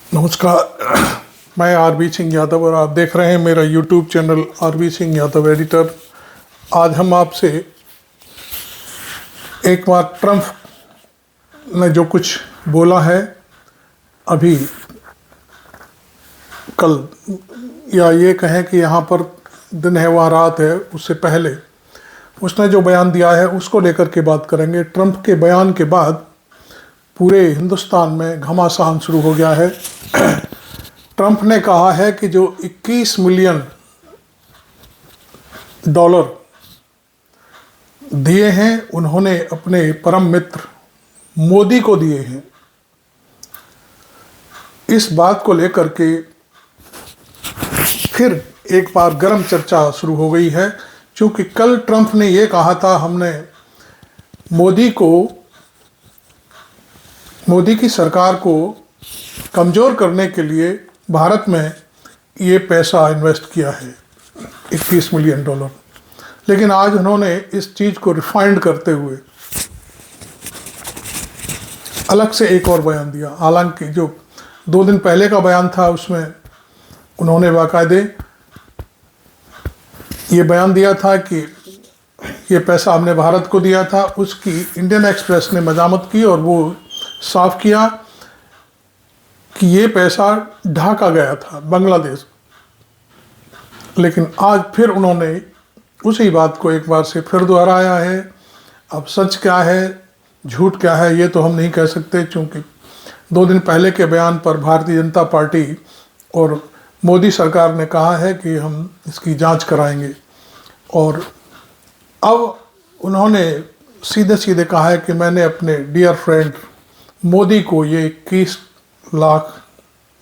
नमस्कार, मैं आरबी सिंह यादव और आप देख रहे हैं मेरा YouTube channel RB Singh Yadav editor. आज हम आपसे एक बार ट्रंप ने जो कुछ बोला है अभी कल, या ये कहें कि यहाँ पर दिन है वहाँ रात है, उससे पहले उसने जो बयान दिया है उसको लेकर के बात करेंगे। ट्रंप के बयान के बाद पूरे हिंदुस्तान में घमासान शुरू हो गया है। ट्रंप ने कहा है कि जो 21 मिलियन डॉलर दिए हैं उन्होंने अपने परम मित्र मोदी को दिए हैं। इस बात को लेकर के फिर एक बार गर्म चर्चा शुरू हो गई है, क्योंकि कल ट्रंप ने ये कहा था हमने मोदी की सरकार को कमज़ोर करने के लिए भारत में ये पैसा इन्वेस्ट किया है 21 मिलियन डॉलर। लेकिन आज उन्होंने इस चीज़ को रिफाइंड करते हुए अलग से एक और बयान दिया। हालांकि जो 2 दिन पहले का बयान था उसमें उन्होंने बाकायदे ये बयान दिया था कि ये पैसा हमने भारत को दिया था। उसकी इंडियन एक्सप्रेस ने मजामत की और वो साफ किया कि ये पैसा ढाका गया था बांग्लादेश। लेकिन आज फिर उन्होंने उसी बात को एक बार से फिर दोहराया है। अब सच क्या है झूठ क्या है ये तो हम नहीं कह सकते, क्योंकि 2 दिन पहले के बयान पर भारतीय जनता पार्टी और मोदी सरकार ने कहा है कि हम इसकी जांच कराएंगे, और अब उन्होंने सीधे सीधे कहा है कि मैंने अपने डियर फ्रेंड मोदी को ये 21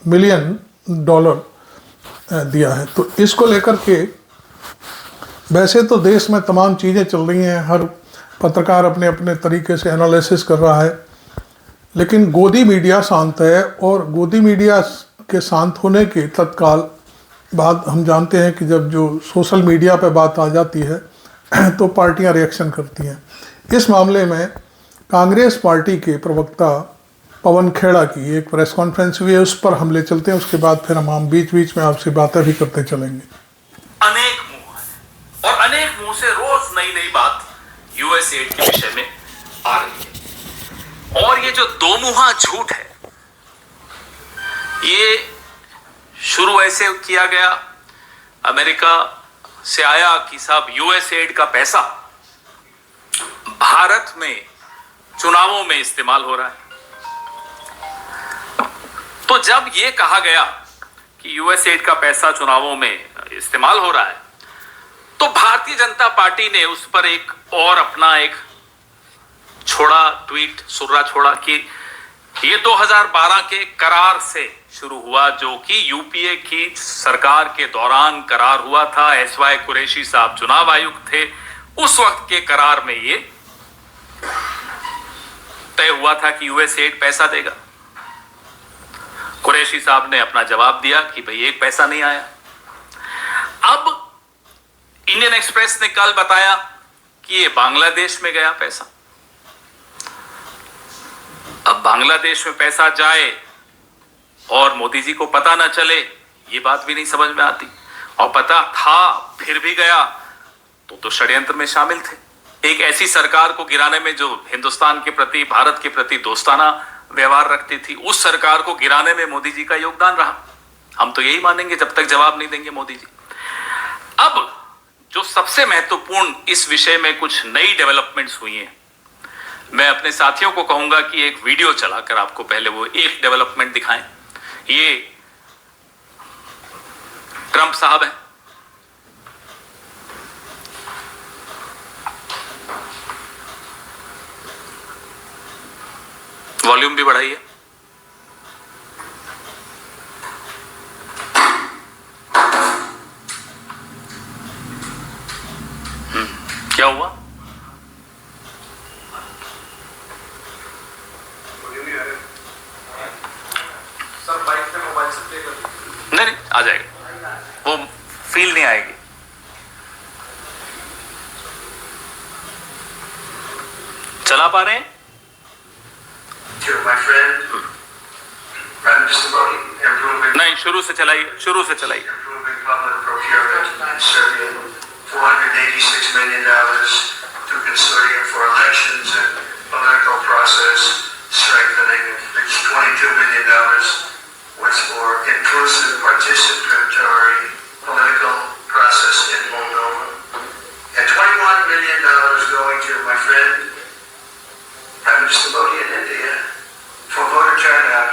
मिलियन डॉलर दिया है। तो इसको लेकर के वैसे तो देश में तमाम चीज़ें चल रही हैं, हर पत्रकार अपने अपने तरीके से एनालिसिस कर रहा है, लेकिन गोदी मीडिया शांत है। और गोदी मीडिया के शांत होने के तत्काल बाद हम जानते हैं कि जब जो सोशल मीडिया पे बात आ जाती है तो पार्टियां रिएक्शन करती हैं। इस मामले में कांग्रेस पार्टी के प्रवक्ता पवन खेड़ा की एक प्रेस कॉन्फ्रेंस हुई है, उस पर हम ले चलते हैं। उसके बाद फिर हम बीच बीच में आपसे बातें भी करते चलेंगे। अनेक मुंह है और अनेक मुंह से रोज नई नई बात यूएस एड के विषय में आ रही है, और ये जो दोमुहा झूठ है ये शुरू ऐसे किया गया, अमेरिका से आया कि साहब यूएस एड का पैसा भारत में चुनावों में इस्तेमाल हो रहा है। तो जब ये कहा गया कि यूएस एड का पैसा चुनावों में इस्तेमाल हो रहा है, तो भारतीय जनता पार्टी ने उस पर एक और अपना एक सुर्रा छोड़ा कि ये 2012 के करार से शुरू हुआ, जो कि यूपीए की सरकार के दौरान करार हुआ था। एसवाई कुरैशी साहब चुनाव आयुक्त थे, उस वक्त के करार में ये तय हुआ था कि यूएस एड पैसा देगा। कुरैशी साहब ने अपना जवाब दिया कि भाई एक पैसा नहीं आया। अब इंडियन एक्सप्रेस ने कल बताया कि ये बांग्लादेश में गया पैसा। अब बांग्लादेश में पैसा जाए और मोदी जी को पता ना चले, ये बात भी नहीं समझ में आती। और पता था फिर भी गया तो षड्यंत्र में शामिल थे। एक ऐसी सरकार को गिराने में जो हिंदुस्तान के प्रति, भारत के प्रति दोस्ताना व्यवहार रखती थी, उस सरकार को गिराने में मोदी जी का योगदान रहा। हम तो यही मानेंगे जब तक जवाब नहीं देंगे मोदी जी। अब जो सबसे महत्वपूर्ण इस विषय में कुछ नई डेवलपमेंट्स हुई हैं, मैं अपने साथियों को कहूंगा कि एक वीडियो चलाकर आपको पहले वो एक डेवलपमेंट दिखाएं। ये ट्रंप साहब हैं, वॉल्यूम भी बढ़ाइए। क्या हुआ? सर बाइक पे मोबाइल से प्ले कर नहीं आ जाएगा, वो फील नहीं आएगी। चला पा रहे हैं? my friend, I'm just about नहीं, शुरू से चलाइए, शुरू से चलाइए। Improving public procurement in Serbia, $486 million to consortium for elections and political process strengthening, $22 million was for inclusive participatory political process in Moldova, and $21 million going to my friend Prime Minister Modi in India for voter turnout.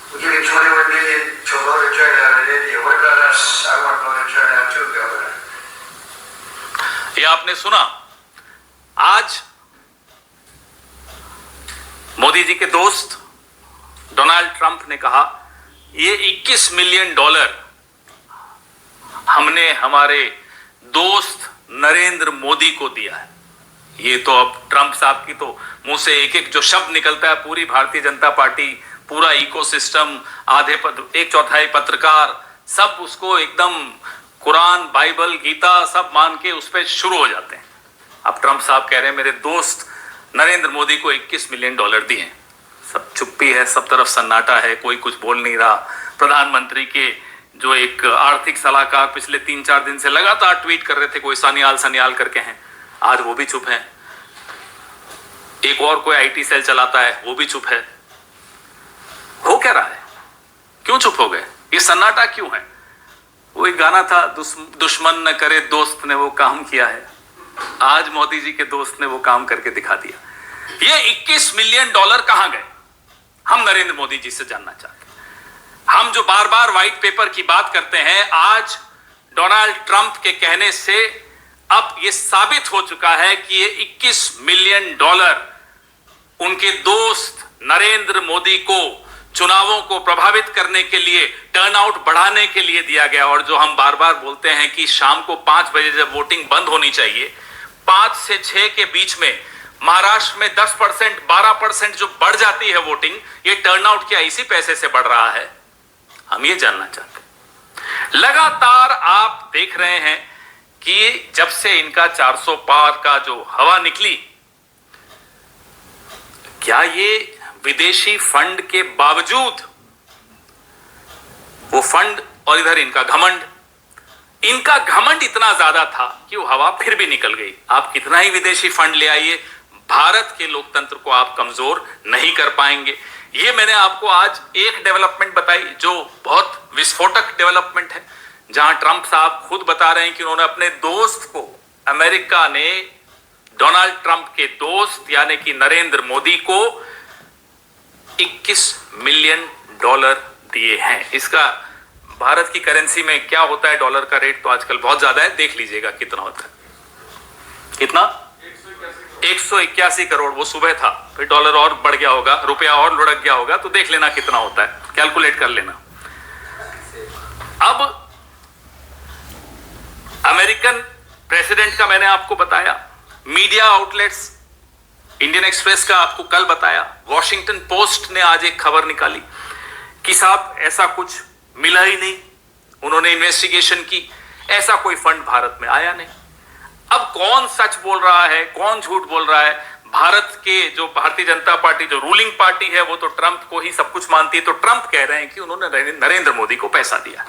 We're giving $21 million to voter turnout in India. What about us? I want voter turnout too, Governor. ये आपने सुना, आज मोदी जी के दोस्त Donald Trump ने कहा ये $21 million हमने हमारे दोस्त नरेंद्र मोदी को दिया है। ये तो अब ट्रंप साहब की तो मुंह से एक एक जो शब्द निकलता है, पूरी भारतीय जनता पार्टी, पूरा इकोसिस्टम, एक चौथाई पत्रकार, सब उसको एकदम कुरान, बाइबल, गीता सब मान के उस पर शुरू हो जाते हैं। अब ट्रंप साहब कह रहे हैं मेरे दोस्त नरेंद्र मोदी को $21 मिलियन दिए। सब चुप्पी है, सब तरफ सन्नाटा है, कोई कुछ बोल नहीं रहा। प्रधानमंत्री के जो एक आर्थिक सलाहकार पिछले 3-4 दिन से लगातार ट्वीट कर रहे थे, कोई सानियाल करके हैं, आज वो भी चुप है। एक और कोई आईटी सेल चलाता है, वो भी चुप है। हो क्या रहा है? क्यों चुप हो गए? ये सन्नाटा क्यों है? वो एक गाना था, दुश्मन न करे दोस्त ने वो काम किया है। आज मोदी जी के दोस्त ने वो काम करके दिखा दिया। ये $21 मिलियन कहां गए? हम नरेंद्र मोदी जी से जानना चाहते हैं। हम जो बार बार व्हाइट पेपर की बात करते हैं, आज डोनाल्ड ट्रंप के कहने से अब यह साबित हो चुका है कि ये $21 मिलियन उनके दोस्त नरेंद्र मोदी को चुनावों को प्रभावित करने के लिए, टर्नआउट बढ़ाने के लिए दिया गया। और जो हम बार बार बोलते हैं कि शाम को 5 बजे जब वोटिंग बंद होनी चाहिए, 5 से 6 के बीच में महाराष्ट्र में 10%, 12% जो बढ़ जाती है वोटिंग, ये टर्नआउट क्या इसी पैसे से बढ़ रहा है? हम ये जानना चाहते हैं। लगातार आप देख रहे हैं कि जब से इनका 400 पार का जो हवा निकली, क्या ये विदेशी फंड के बावजूद, वो फंड और इधर इनका घमंड इतना ज्यादा था कि वो हवा फिर भी निकल गई। आप कितना ही विदेशी फंड ले आइए, भारत के लोकतंत्र को आप कमजोर नहीं कर पाएंगे। ये मैंने आपको आज एक डेवलपमेंट बताई जो बहुत विस्फोटक डेवलपमेंट है, जहां ट्रंप साहब खुद बता रहे हैं कि उन्होंने अपने दोस्त को, अमेरिका ने डोनाल्ड ट्रंप के दोस्त यानी कि नरेंद्र मोदी को $21 मिलियन दिए हैं। इसका भारत की करेंसी में क्या होता है, डॉलर का रेट तो आजकल बहुत ज्यादा है, देख लीजिएगा कितना होता है। कितना? 181 करोड़। वो सुबह था, फिर डॉलर और बढ़ गया होगा, रुपया और लुढ़क गया होगा, तो देख लेना कितना होता है, कैलकुलेट कर लेना। अब अमेरिकन प्रेसिडेंट का मैंने आपको बताया, मीडिया आउटलेट्स, इंडियन एक्सप्रेस का आपको कल बताया, वॉशिंगटन पोस्ट ने आज एक खबर निकाली कि साहब ऐसा कुछ मिला ही नहीं, उन्होंने इन्वेस्टिगेशन की, ऐसा कोई फंड भारत में आया नहीं। अब कौन सच बोल रहा है, कौन झूठ बोल रहा है? भारत के जो भारतीय जनता पार्टी जो रूलिंग पार्टी है, वो तो ट्रंप को ही सब कुछ मानती है, तो ट्रंप कह रहे हैं कि उन्होंने नरेंद्र मोदी को पैसा दिया।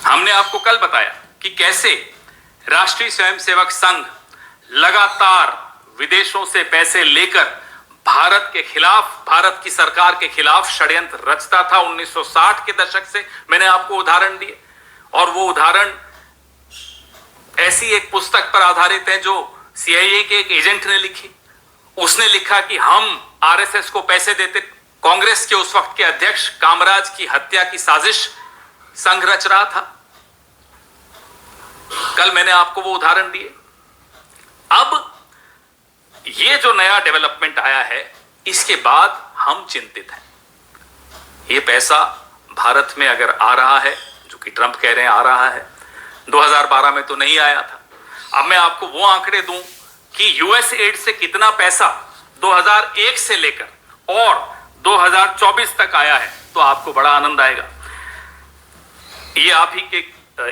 हमने आपको कल बताया कि कैसे राष्ट्रीय स्वयंसेवक संघ लगातार विदेशों से पैसे लेकर भारत के खिलाफ, भारत की सरकार के खिलाफ षड्यंत्र रचता था 1960 के दशक से। मैंने आपको उदाहरण दिए, और वो उदाहरण ऐसी एक पुस्तक पर आधारित है जो सीआईए के एक एजेंट ने लिखी। उसने लिखा कि हम आरएसएस को पैसे देते, कांग्रेस के उस वक्त के अध्यक्ष कामराज की हत्या की साजिश संघ रच रहा था। कल मैंने आपको वो उदाहरण दिए। अब ये जो नया डेवलपमेंट आया है, इसके बाद हम चिंतित हैं। ये पैसा भारत में अगर आ रहा है, जो कि ट्रंप कह रहे हैं आ रहा है, 2012 में तो नहीं आया था। अब मैं आपको वो आंकड़े दूं कि यूएस एड से कितना पैसा 2001 से लेकर और 2024 तक आया है, तो आपको बड़ा आनंद आएगा। ये आप ही के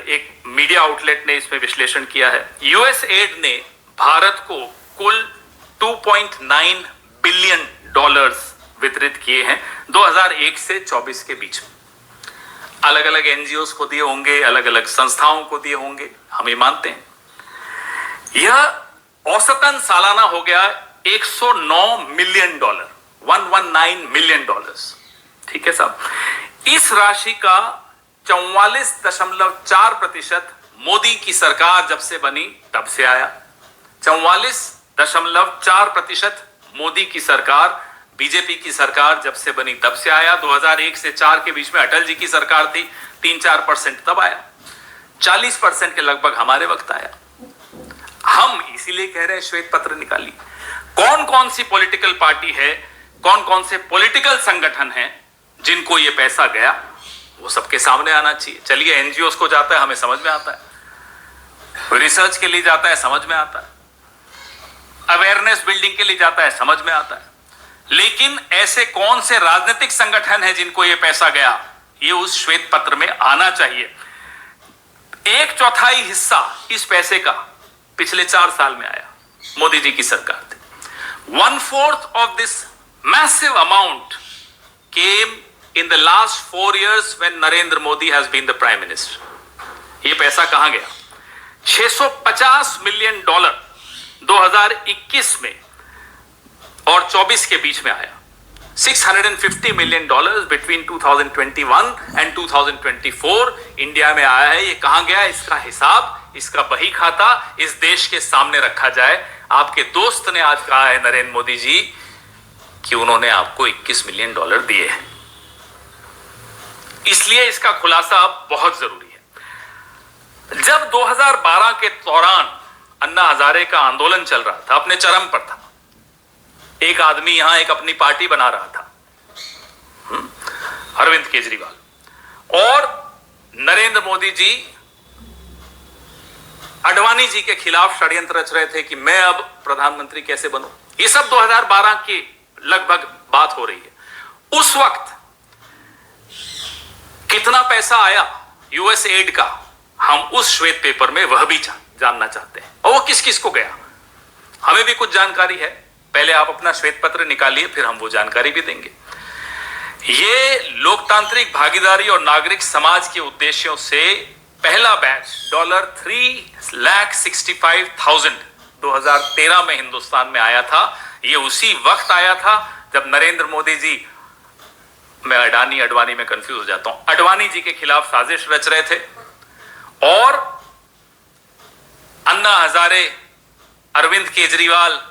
एक मीडिया आउटलेट ने इसमें विश्लेषण किया है। यूएस एड ने भारत को कुल $2.9 बिलियन वितरित किए हैं 2001 से 24 के बीच में। अलग अलग एनजीओ को दिए होंगे, अलग अलग संस्थाओं को दिए होंगे, हम ये मानते हैं। यह औसतन सालाना हो गया $109 मिलियन, $119 मिलियन। ठीक है साहब। इस राशि का 44.4% मोदी की सरकार जब से बनी तब से आया। 44.4% मोदी की सरकार, बीजेपी की सरकार जब से बनी तब से आया। 2001 से 4 के बीच में अटल जी की सरकार थी, 3-4% तब आया। 40% के लगभग हमारे वक्त आया। हम इसीलिए कह रहे हैं श्वेत पत्र निकालिए। कौन कौन सी पॉलिटिकल पार्टी है, कौन कौन से पॉलिटिकल संगठन हैं जिनको ये पैसा गया, वो सबके सामने आना चाहिए। चलिए, एनजीओ को जाता है, हमें समझ में आता है, रिसर्च के लिए जाता है, समझ में आता है, अवेयरनेस बिल्डिंग के लिए जाता है, समझ में आता है। लेकिन ऐसे कौन से राजनीतिक संगठन हैं जिनको ये पैसा गया, ये उस श्वेत पत्र में आना चाहिए। 1/4 हिस्सा इस पैसे का पिछले 4 साल में आया, मोदी जी की सरकार थी। 1/4 of this massive amount came in the last 4 years when Narendra Modi has been the Prime Minister. ये पैसा कहां गया? $650 मिलियन 2021 में और 24 के बीच में आया। $650 मिलियन between 2021 and 2024 इंडिया में आया है। ये कहां गया? इसका हिसाब, इसका बही खाता इस देश के सामने रखा जाए। आपके दोस्त ने आज कहा है, नरेंद्र मोदी जी, कि उन्होंने आपको $21 मिलियन दिए हैं। इसलिए इसका खुलासा बहुत जरूरी है। जब 2012 के दौरान अन्ना हजारे का आंदोलन चल रहा था, अपने चरम पर था, एक आदमी यहां एक अपनी पार्टी बना रहा था, अरविंद केजरीवाल, और नरेंद्र मोदी जी अडवाणी जी के खिलाफ षड्यंत्र रच रहे थे कि मैं अब प्रधानमंत्री कैसे बनूं। ये सब 2012 की लगभग बात हो रही है। उस वक्त कितना पैसा आया यूएस एड का, हम उस श्वेत पेपर में वह भी जानना चाहते हैं। और वो किस किस को गया, हमें भी कुछ जानकारी है। पहले आप अपना श्वेत पत्र निकालिए, फिर हम वो जानकारी भी देंगे। ये लोकतांत्रिक भागीदारी और नागरिक समाज के उद्देश्यों से पहला बैच $3,65,000 2013 में हिंदुस्तान में आया था। ये उसी वक्त आया था जब नरेंद्र मोदी जी, मैं अडवाणी में कंफ्यूज हो जाता हूं, अडवाणी जी के खिलाफ साजिश रच रहे थे और अन्ना हजारे, अरविंद केजरीवाल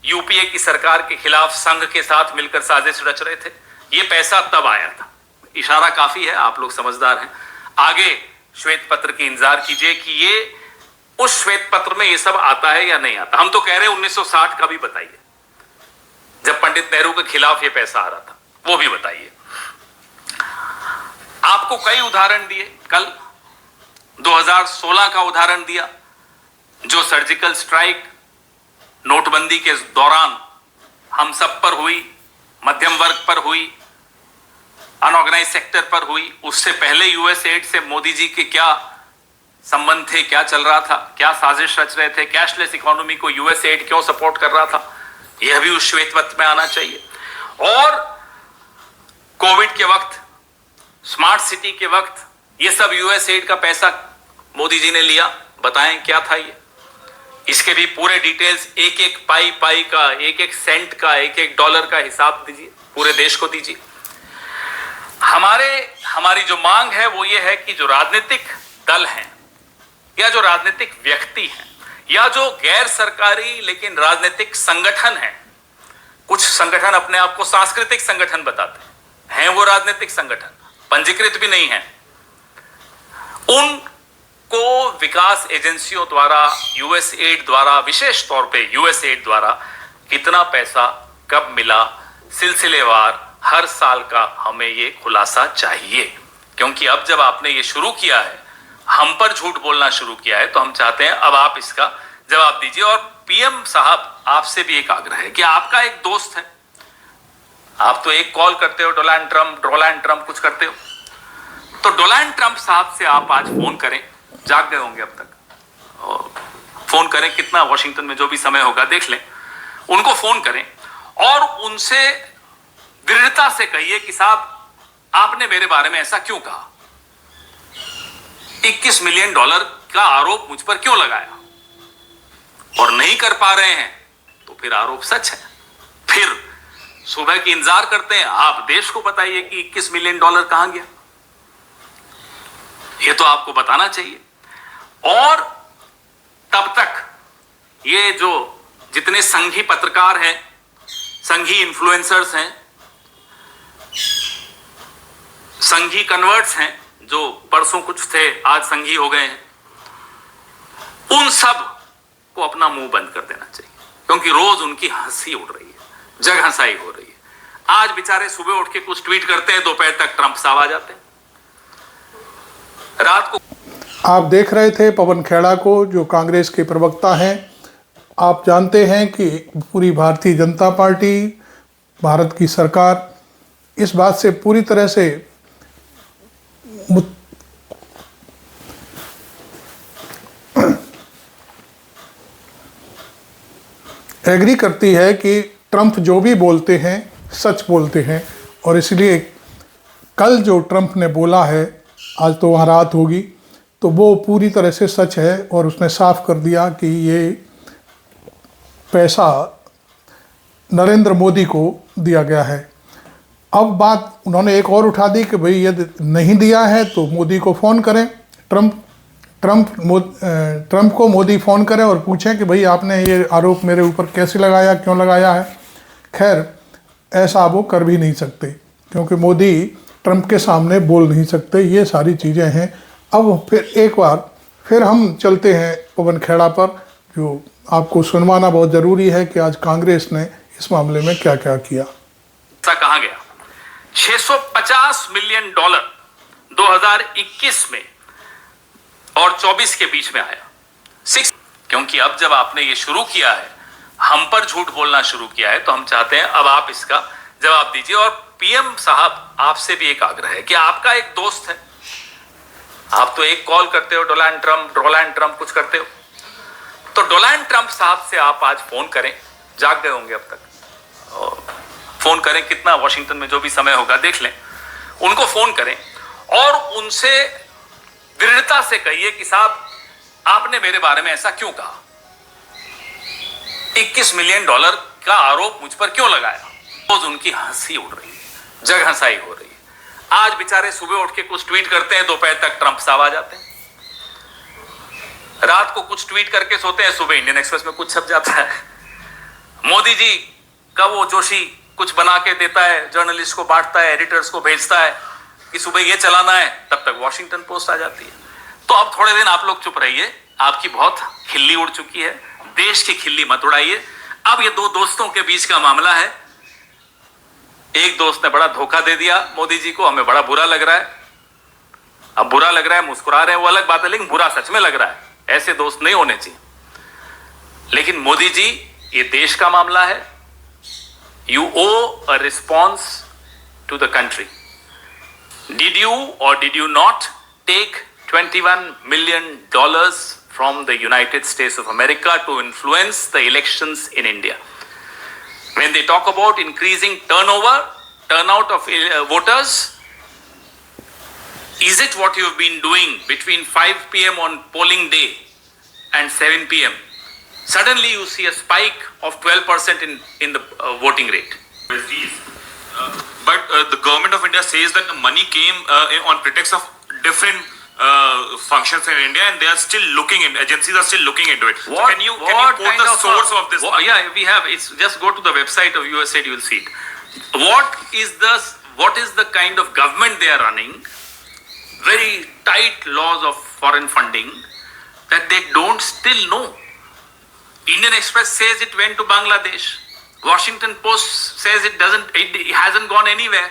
यूपीए की सरकार के खिलाफ संघ के साथ मिलकर साजिश रच रहे थे। ये पैसा तब आया था। इशारा काफी है, आप लोग समझदार हैं। आगे श्वेत पत्र की इंतजार कीजिए कि ये उस श्वेत पत्र में ये सब आता है या नहीं आता। हम तो कह रहे हैं 1960 का भी बताइए, जब पंडित नेहरू के खिलाफ ये पैसा आ रहा था, वो भी बताइए। आपको कई उदाहरण दिए, कल 2016 का उदाहरण दिया, जो सर्जिकल स्ट्राइक नोटबंदी के दौरान हम सब पर हुई, मध्यम वर्ग पर हुई, अनऑर्गेनाइज सेक्टर पर हुई। उससे पहले यूएस एड से मोदी जी के क्या संबंध थे, क्या चल रहा था, क्या साजिश रच रहे थे, कैशलेस इकोनॉमी को यूएस एड क्यों सपोर्ट कर रहा था, यह भी उस श्वेत पत्र में आना चाहिए। और कोविड के वक्त, स्मार्ट सिटी के वक्त, ये सब यूएस एड का पैसा मोदी जी ने लिया, बताएं क्या था ये। इसके भी पूरे डिटेल्स, एक एक पाई का, एक एक सेंट का, एक एक डॉलर का हिसाब दीजिए, पूरे देश को दीजिए। हमारी जो मांग है वो ये है कि जो राजनीतिक दल हैं या जो राजनीतिक व्यक्ति हैं या जो गैर सरकारी लेकिन राजनीतिक संगठन हैं, कुछ संगठन अपने आप को सांस्कृतिक संगठन बताते हैं, वो राजनीतिक संगठन पंजीकृत भी नहीं है, उनको विकास एजेंसियों द्वारा, यूएस एड द्वारा, विशेष तौर पे यूएस एड द्वारा कितना पैसा कब मिला, सिलसिलेवार हर साल का हमें ये खुलासा चाहिए। क्योंकि अब जब आपने ये शुरू किया है, हम पर झूठ बोलना शुरू किया है, तो हम चाहते हैं अब आप इसका जवाब दीजिए। और पीएम साहब, आपसे भी एक आग्रह है कि आपका एक दोस्त है, आप तो एक कॉल करते हो, डोनाल्ड ट्रंप कुछ करते हो, तो डोनाल्ड ट्रंप साहब से आप आज फोन करें, जाग गए होंगे अब तक, और फोन करें, कितना वॉशिंगटन में जो भी समय होगा देख लें, उनको फोन करें और उनसे दृढ़ता से कहिए कि साहब आपने मेरे बारे में ऐसा क्यों कहा, 21 मिलियन डॉलर का आरोप मुझ पर क्यों लगाया, और नहीं कर पा रहे हैं तो फिर आरोप सच है। फिर सुबह की इंतजार करते हैं, आप देश को बताइए कि 21 मिलियन डॉलर कहां गया, ये तो आपको बताना चाहिए। और तब तक ये जो जितने संघी पत्रकार हैं, संघी इन्फ्लुएंसर्स हैं, संघी कन्वर्ट्स हैं, जो परसों कुछ थे आज संघी हो गए हैं, उन सब को अपना मुंह बंद कर देना चाहिए, क्योंकि रोज उनकी हंसी उड़ रही है, जग हंसाई हो रही है। आज बेचारे सुबह उठ के कुछ ट्वीट करते हैं, दोपहर तक ट्रंप साहब आ जाते हैं, रात को। आप देख रहे थे पवन खेड़ा को, जो कांग्रेस के प्रवक्ता हैं। आप जानते हैं कि पूरी भारतीय जनता पार्टी, भारत की सरकार इस बात से पूरी तरह से एग्री करती है कि ट्रंप जो भी बोलते हैं सच बोलते हैं, और इसलिए कल जो ट्रंप ने बोला है, आज तो वहाँ रात होगी, तो वो पूरी तरह से सच है। और उसने साफ कर दिया कि ये पैसा नरेंद्र मोदी को दिया गया है। अब बात उन्होंने एक और उठा दी कि भाई यदि नहीं दिया है तो मोदी को फ़ोन करें, ट्रंप को मोदी फ़ोन करें और पूछें कि भाई आपने ये आरोप मेरे ऊपर कैसे लगाया, क्यों लगाया है। खैर ऐसा वो कर भी नहीं सकते, क्योंकि मोदी ट्रंप के सामने बोल नहीं सकते। ये सारी चीज़ें हैं। अब फिर एक बार फिर हम चलते हैं पवन खेड़ा पर, जो आपको सुनवाना बहुत ज़रूरी है कि आज कांग्रेस ने इस मामले में क्या क्या किया। ऐसा कहा गया 650 मिलियन डॉलर 2021 में और 24 के बीच में आया। क्योंकि अब जब आपने ये शुरू किया है, हम पर झूठ बोलना शुरू किया है, तो हम चाहते हैं अब आप इसका जवाब दीजिए। और पीएम साहब, आपसे भी एक आग्रह है कि आपका एक दोस्त है, आप तो एक कॉल करते हो डोनाल्ड ट्रंप कुछ करते हो, तो डोनाल्ड ट्रंप साहब से आप आज फोन करें, जाग गए होंगे अब तक, फोन करें, कितना वॉशिंगटन में जो भी समय होगा देख लें, उनको फोन करें और उनसे दृढ़ता से कहिए कि साहब आपने मेरे बारे में ऐसा क्यों कहा, 21 मिलियन डॉलर का आरोप मुझ पर क्यों लगाया। रोज उनकी हंसी उड़ रही है, जग हंसाई हो रही है। आज बेचारे सुबह उठ के कुछ ट्वीट करते हैं, दोपहर तक ट्रंप साहब आ जाते हैं, रात को कुछ ट्वीट करके सोते हैं, सुबह इंडियन एक्सप्रेस में कुछ छप जाता है। मोदी जी का वो जोशी कुछ बना के देता है, जर्नलिस्ट को बांटता है, एडिटर्स को भेजता है कि सुबह ये चलाना है, तब तक वॉशिंगटन पोस्ट आ जाती है। तो अब थोड़े दिन आप लोग चुप रहिए, आपकी बहुत खिल्ली उड़ चुकी है, देश की खिल्ली मत उड़ाइए। अब ये दो दोस्तों के बीच का मामला है, एक दोस्त ने बड़ा धोखा दे दिया मोदी जी को, हमें बड़ा बुरा लग रहा है। अब बुरा लग रहा है, मुस्कुरा रहे हैं, वो अलग बात है, लेकिन बुरा सच में लग रहा है। ऐसे दोस्त नहीं होने चाहिए। लेकिन मोदी जी, ये देश का मामला है, you owe a response to the country. Did you or did you not take $21 million from the United States of America to influence the elections in India? When they talk about increasing turnout of voters, is it what you've been doing between 5 p.m. on polling day and 7 p.m.? Suddenly you see a spike of 12% in the voting rate. But the government of India says that the money came on pretext of different functions in India, and they are still looking in. Agencies are still looking into it. Can you quote the source of this? Yeah, we have. It's just go to the website of USAID, you will see it. What is the kind of government they are running? Very tight laws of foreign funding that they don't still know. Indian Express says it went to Bangladesh. Washington Post says it hasn't gone anywhere.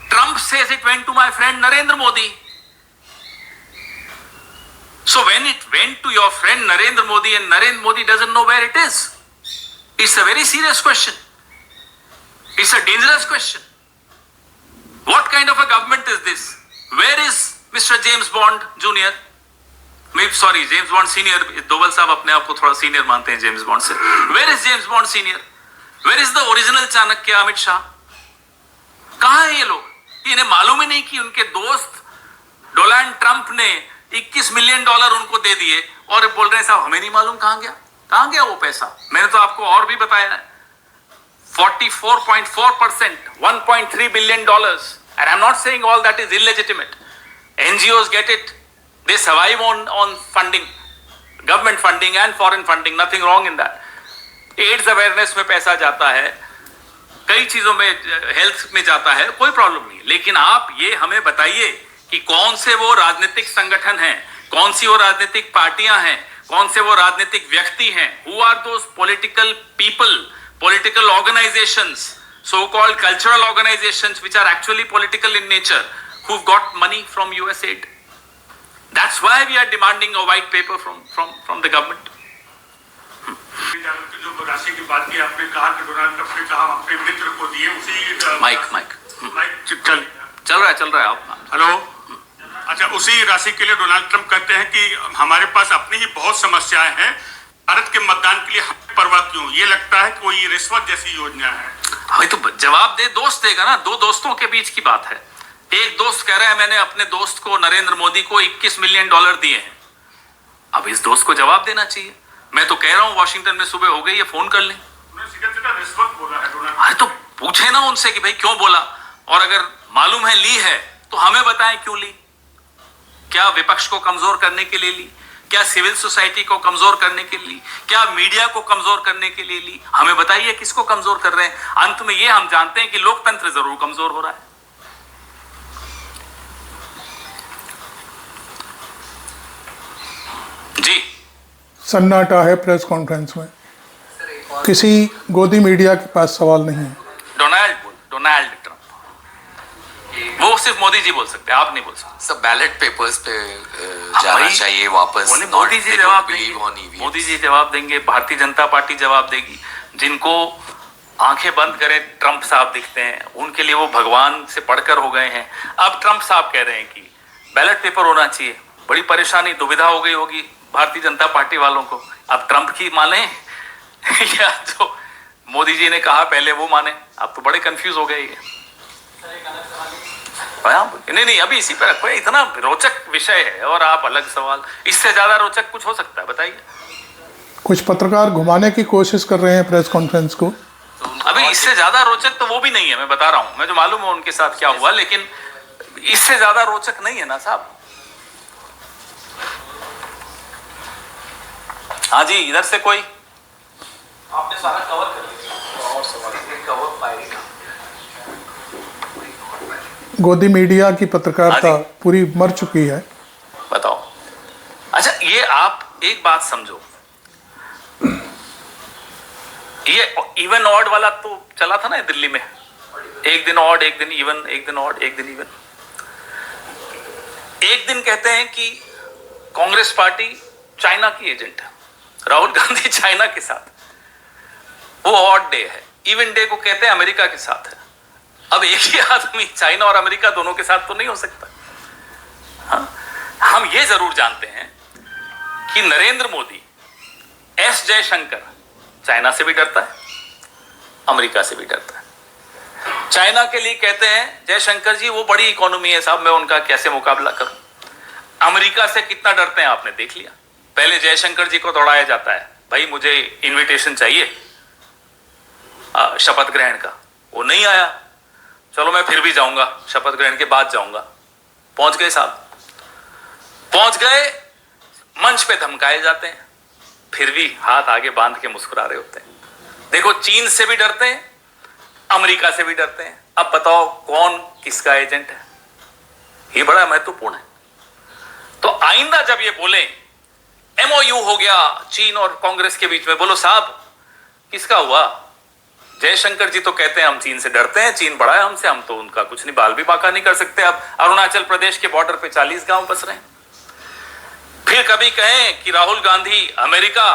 Trump says it went to my friend Narendra Modi. So when it went to your friend Narendra Modi and Narendra Modi doesn't know where it is, it's a very serious question. It's a dangerous question. What kind of a government is this? Where is Mr. James Bond Jr.? James Bond senior, Doval साहब अपने आप को थोड़ा senior मानते हैं James Bond से। Where is James Bond senior? Where is the original Chanakya Amit Shah? कहां है ये लोग? इन्हें मालूम ही नहीं कि उनके दोस्त डोनाल्ड ट्रंप ने $21 मिलियन उनको दे दिए और बोल रहे हैं साहब हमें नहीं मालूम कहां गया वो पैसा। मैंने तो आपको और भी बताया है, 44.4%, $1.3 billion. And I'm not saying all that is illegitimate. NGOs get it. They survive on funding, government funding and foreign funding. Nothing wrong in that. AIDS awareness में पैसा जाता है, कई चीजों में, हेल्थ में जाता है, कोई प्रॉब्लम नहीं। लेकिन आप ये हमें बताइए कि कौन से वो राजनीतिक संगठन हैं, कौन सी वो राजनीतिक पार्टियां हैं, कौन से वो राजनीतिक व्यक्ति हैं, who are those political people, political organizations, so-called cultural organizations which are actually political in nature, who've got money from USAID. That's why we are demanding a white paper from the government. जो राशि की बात की आपने कहा कि Donald Trump ने कहा अपने मित्र को दिए, उसी माइक चल रहा है आप। हेलो, अच्छा, उसी राशि के लिए डोनाल्ड ट्रंप कहते हैं कि हमारे पास अपनी ही बहुत समस्याएं हैं, भारत के मतदान के लिए हमें परवाह क्यों? ये लगता है कोई रिश्वत जैसी योजना है। हाँ, तो जवाब दोस्त देगा ना। दो दोस्तों के बीच की बात है। एक दोस्त कह रहा है मैंने अपने दोस्त को, नरेंद्र मोदी को $21 मिलियन दिए हैं। अब इस दोस्त को जवाब देना चाहिए। मैं तो कह रहा हूं वॉशिंगटन में सुबह हो गई है, फोन कर लें। रिश्वत बोला है डोनाल्ड। अरे तो पूछे ना उनसे कि भाई क्यों बोला, और अगर मालूम है ली है तो हमें बताएं क्यों ली। क्या विपक्ष को कमजोर करने के लिए ली? क्या सिविल सोसाइटी को कमजोर करने के लिए? क्या मीडिया को कमजोर करने के लिए ली? हमें बताइए किसको कमजोर कर रहे हैं। अंत में ये हम जानते हैं कि लोकतंत्र जरूर कमजोर हो रहा है। जी, सन्नाटा है प्रेस कॉन्फ्रेंस में, किसी गोदी मीडिया के पास सवाल नहीं है। डोनाल्ड ट्रंप, वो सिर्फ मोदी जी बोल सकते हैं, आप नहीं बोल सकते। सब बैलेट पेपर्स पे जाना चाहिए वापस। मोदी जी जवाब देंगे, मोदी जी जवाब देंगे, भारतीय जनता पार्टी जवाब देगी। जिनको आंखें बंद करे ट्रंप साहब दिखते हैं, उनके लिए वो भगवान से पढ़कर हो गए हैं। अब ट्रंप साहब कह रहे हैं कि बैलेट पेपर होना चाहिए। बड़ी परेशानी, दुविधा हो गई होगी भारतीय जनता पार्टी वालों को। अब ट्रंप की माने या जो मोदी जी ने कहा पहले वो माने। अब तो बड़े कंफ्यूज हो गए। नहीं, अभी इसी पे रखो, इतना रोचक विषय है और आप अलग सवाल। इससे ज्यादा रोचक कुछ हो सकता है? बताइए। कुछ पत्रकार घुमाने की कोशिश कर रहे हैं प्रेस कॉन्फ्रेंस को। अभी इससे ज्यादा रोचक तो वो भी नहीं है, मैं बता रहा हूं। मैं जो मालूम है उनके साथ क्या हुआ, लेकिन इससे ज्यादा रोचक नहीं है ना साहब। हाँ जी, इधर से कोई? आपने सारा कवर कर लिया और सवाल कवर पाएगा। गोदी मीडिया की पत्रकारिता पूरी मर चुकी है। बताओ। अच्छा, ये आप एक बात समझो, ये इवन ऑड वाला तो चला था ना दिल्ली में, एक दिन ऑड, एक दिन इवन, एक दिन ऑड, एक दिन इवन। एक दिन कहते हैं कि कांग्रेस पार्टी चाइना की एजेंट है, राहुल गांधी चाइना के साथ, वो ऑड डे है। इवन डे को कहते हैं अमेरिका के साथ है। अब एक ही आदमी चाइना और अमेरिका दोनों के साथ तो नहीं हो सकता। हाँ? हम ये जरूर जानते हैं कि नरेंद्र मोदी, एस जयशंकर चाइना से भी डरता है, अमेरिका से भी डरता है। चाइना के लिए कहते हैं जयशंकर जी वो बड़ी इकोनॉमी है साहब, मैं उनका कैसे मुकाबला करूं। अमेरिका से कितना डरते हैं आपने देख लिया। पहले जयशंकर जी को दौड़ाया जाता है, भाई मुझे इनविटेशन चाहिए शपथ ग्रहण का, वो नहीं आया, चलो मैं फिर भी जाऊंगा, शपथ ग्रहण के बाद जाऊंगा। पहुंच गए साहब, पहुंच गए, मंच पे धमकाए जाते हैं, फिर भी हाथ आगे बांध के मुस्कुरा रहे होते हैं। देखो, चीन से भी डरते हैं, अमेरिका से भी डरते हैं। अब बताओ कौन किसका एजेंट है? ये बड़ा महत्वपूर्ण है। तो आइंदा जब ये बोले MOU हो गया चीन और कांग्रेस के बीच में, बोलो साहब किसका हुआ? जयशंकर जी तो कहते हैं हम चीन से डरते हैं, चीन बड़ा है हमसे, हम तो उनका कुछ नहीं, बाल भी बाका नहीं कर सकते। अब अरुणाचल प्रदेश के बॉर्डर पे 40 गांव बस रहे हैं। फिर कभी कहें कि राहुल गांधी अमेरिका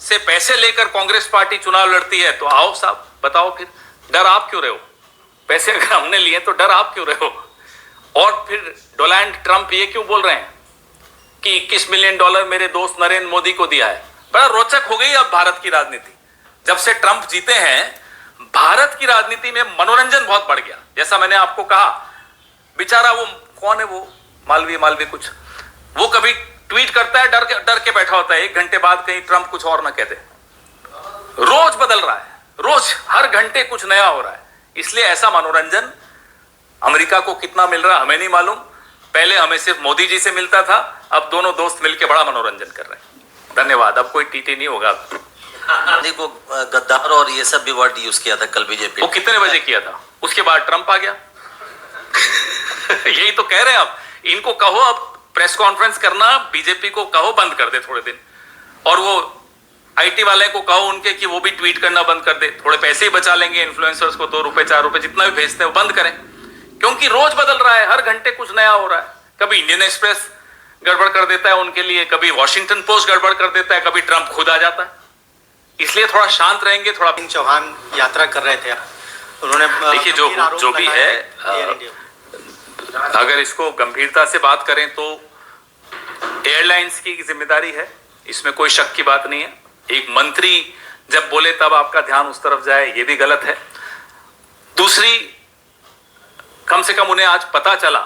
से पैसे लेकर कांग्रेस पार्टी चुनाव लड़ती है, तो आओ साहब बताओ, फिर डर आप क्यों रहे हो? पैसे अगर हमने लिए तो डर आप क्यों रहे हो? और फिर डोनाल्ड ट्रंप ये क्यों बोल रहे हैं कि $21 मिलियन मेरे दोस्त नरेंद्र मोदी को दिया है? बड़ा रोचक हो गई अब भारत की राजनीति। जब से ट्रंप जीते हैं भारत की राजनीति में मनोरंजन बहुत बढ़ गया। जैसा मैंने आपको कहा, बेचारा वो कौन है, वो मालवीय कुछ, वो कभी ट्वीट करता है, डर के बैठा होता है, 1 घंटे बाद कहीं ट्रंप कुछ और ना कह दे। रोज बदल रहा है, रोज हर घंटे कुछ नया हो रहा है। इसलिए ऐसा मनोरंजन अमेरिका को कितना मिल रहा है हमें नहीं मालूम। पहले हमें सिर्फ मोदी जी से मिलता था, अब दोनों दोस्त मिलकर बड़ा मनोरंजन कर रहे हैं। धन्यवाद। अब कोई टीटी नहीं होगा। देखो, गद्दार और ये सब भी वर्ड यूज किया था कल बीजेपी। वो कितने बजे किया था? उसके बाद ट्रंप आ गया। यही तो कह रहे हैं। अब इनको कहो, अब प्रेस कॉन्फ्रेंस करना बीजेपी को कहो बंद कर दे थोड़े दिन, और वो आईटी वाले को कहो उनके कि वो भी ट्वीट करना बंद कर दे, थोड़े पैसे ही बचा लेंगे इन्फ्लुएंसर्स को, 2 रुपए 4 रुपए जितना भी भेजते हैं वो बंद करें, क्योंकि रोज बदल रहा है, हर घंटे कुछ नया हो रहा है। कभी इंडियन एक्सप्रेस गड़बड़ कर देता है उनके लिए, कभी वॉशिंगटन पोस्ट गड़बड़ कर देता है, कभी ट्रंप खुद आ जाता है। इसलिए थोड़ा शांत रहेंगे। थोड़ा चौहान यात्रा कर रहे थे, उन्होंने देखिए जो भी है, अगर इसको गंभीरता से बात करें तो एयरलाइंस की जिम्मेदारी है, इसमें कोई शक की बात नहीं है। एक मंत्री जब बोले तब आपका ध्यान उस तरफ जाए, ये भी गलत है। दूसरी, कम से कम उन्हें आज पता चला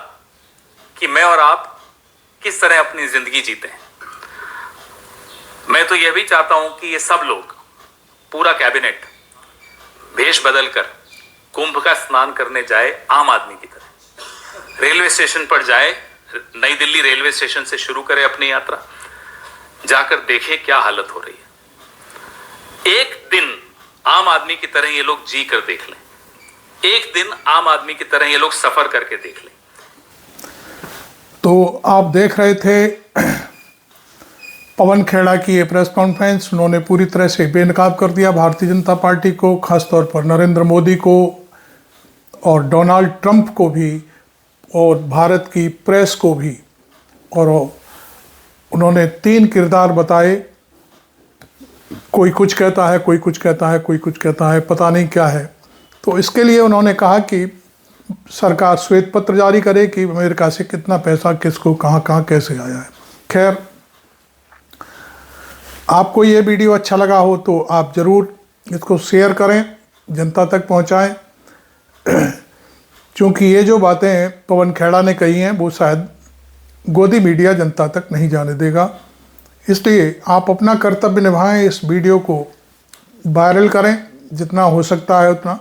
कि मैं और आप किस तरह अपनी जिंदगी जीते हैं। मैं तो यह भी चाहता हूं कि ये सब लोग, पूरा कैबिनेट भेष बदलकर कुंभ का स्नान करने जाए आम आदमी की तरह, रेलवे स्टेशन पर जाए, नई दिल्ली रेलवे स्टेशन से शुरू करे अपनी यात्रा, जाकर देखे क्या हालत हो रही है। एक दिन आम आदमी की तरह ये लोग जी कर देख लें, एक दिन आम आदमी की तरह ये लोग सफर करके देख लें। तो आप देख रहे थे पवन खेड़ा की ये प्रेस कॉन्फ्रेंस। उन्होंने पूरी तरह से बेनकाब कर दिया भारतीय जनता पार्टी को, खासतौर पर नरेंद्र मोदी को और डोनाल्ड ट्रंप को भी, और भारत की प्रेस को भी। और उन्होंने 3 किरदार बताए, कोई कुछ कहता है, कोई कुछ कहता है, कोई कुछ कहता है, पता नहीं क्या है। तो इसके लिए उन्होंने कहा कि सरकार श्वेत पत्र जारी करे कि अमेरिका से कितना पैसा किसको कहाँ कहाँ कैसे आया है। खैर, आपको ये वीडियो अच्छा लगा हो तो आप ज़रूर इसको शेयर करें, जनता तक पहुँचाएं, क्योंकि ये जो बातें पवन खेड़ा ने कही हैं वो शायद गोदी मीडिया जनता तक नहीं जाने देगा। इसलिए आप अपना कर्तव्य निभाएं, इस वीडियो को वायरल करें जितना हो सकता है उतना,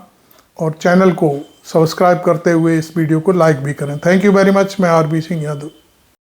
और चैनल को सब्सक्राइब करते हुए इस वीडियो को लाइक भी करें। Thank you very much. मैं आरबी सिंह यादव।